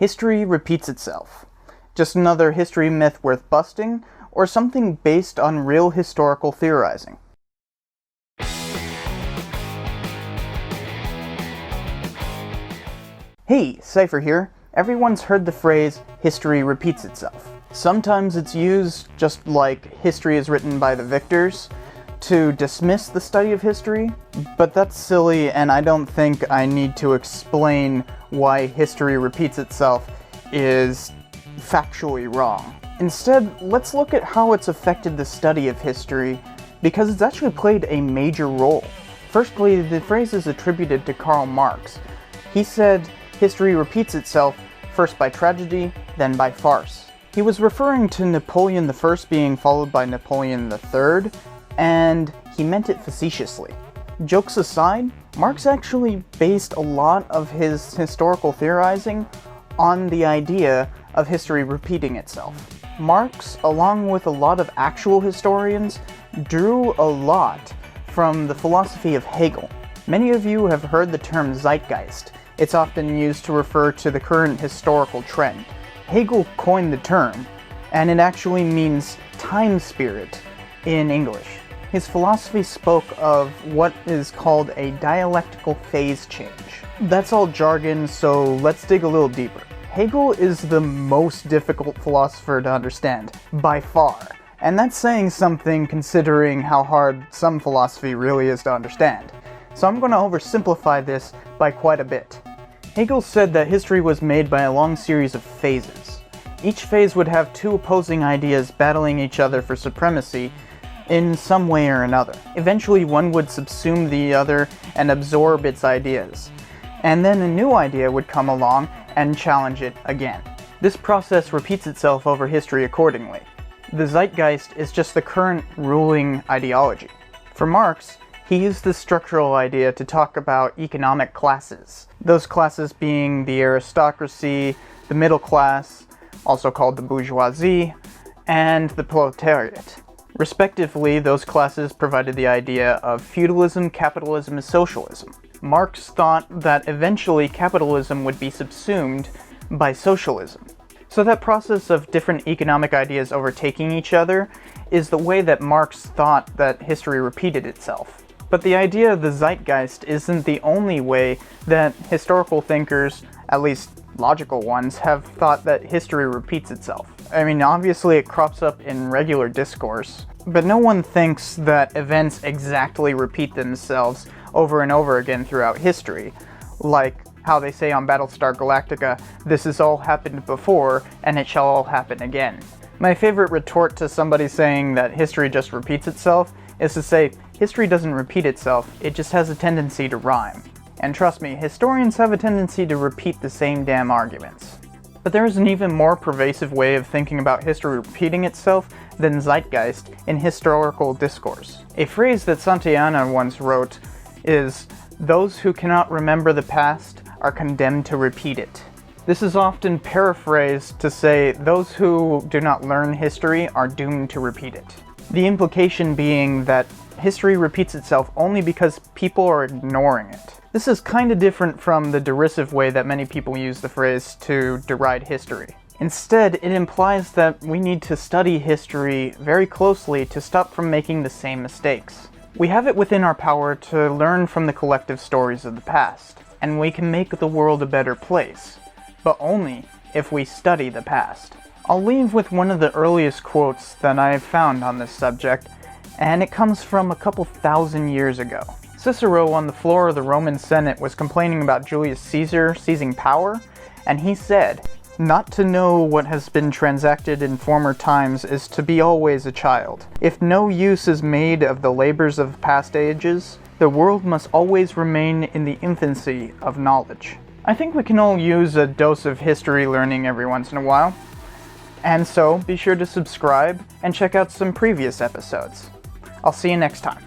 History repeats itself. Just another history myth worth busting, or something based on real historical theorizing? Hey, Cypher here. Everyone's heard the phrase, history repeats itself. Sometimes it's used, just like history is written by the victors, to dismiss the study of history, but that's silly and I don't think I need to explain why history repeats itself is factually wrong. Instead, let's look at how it's affected the study of history, because it's actually played a major role. Firstly, the phrase is attributed to Karl Marx. He said, history repeats itself, first by tragedy, then by farce. He was referring to Napoleon I being followed by Napoleon III, and he meant it facetiously. Jokes aside, Marx actually based a lot of his historical theorizing on the idea of history repeating itself. Marx, along with a lot of actual historians, drew a lot from the philosophy of Hegel. Many of you have heard the term zeitgeist. It's often used to refer to the current historical trend. Hegel coined the term, and it actually means time spirit in English. His philosophy spoke of what is called a dialectical phase change. That's all jargon, so let's dig a little deeper. Hegel is the most difficult philosopher to understand, by far. And that's saying something considering how hard some philosophy really is to understand. So I'm going to oversimplify this by quite a bit. Hegel said that history was made by a long series of phases. Each phase would have two opposing ideas battling each other for supremacy in some way or another. Eventually one would subsume the other and absorb its ideas. And then a new idea would come along and challenge it again. This process repeats itself over history accordingly. The zeitgeist is just the current ruling ideology. For Marx, he used this structural idea to talk about economic classes. Those classes being the aristocracy, the middle class, also called the bourgeoisie, and the proletariat. Respectively, those classes provided the idea of feudalism, capitalism, and socialism. Marx thought that eventually capitalism would be subsumed by socialism. So that process of different economic ideas overtaking each other is the way that Marx thought that history repeated itself. But the idea of the zeitgeist isn't the only way that historical thinkers, at least logical ones, have thought that history repeats itself. I mean, obviously it crops up in regular discourse, but no one thinks that events exactly repeat themselves over and over again throughout history, like how they say on Battlestar Galactica, this has all happened before, and it shall all happen again. My favorite retort to somebody saying that history just repeats itself is to say, history doesn't repeat itself, it just has a tendency to rhyme. And trust me, historians have a tendency to repeat the same damn arguments. But there is an even more pervasive way of thinking about history repeating itself than zeitgeist in historical discourse. A phrase that Santayana once wrote is, "Those who cannot remember the past are condemned to repeat it." This is often paraphrased to say, those who do not learn history are doomed to repeat it. The implication being that history repeats itself only because people are ignoring it. This is kinda different from the derisive way that many people use the phrase to deride history. Instead, it implies that we need to study history very closely to stop from making the same mistakes. We have it within our power to learn from the collective stories of the past, and we can make the world a better place, but only if we study the past. I'll leave with one of the earliest quotes that I've found on this subject, and it comes from a couple thousand years ago. Cicero on the floor of the Roman Senate was complaining about Julius Caesar seizing power, and he said, "Not to know what has been transacted in former times is to be always a child. If no use is made of the labors of past ages, the world must always remain in the infancy of knowledge." I think we can all use a dose of history learning every once in a while. And so, be sure to subscribe and check out some previous episodes. I'll see you next time.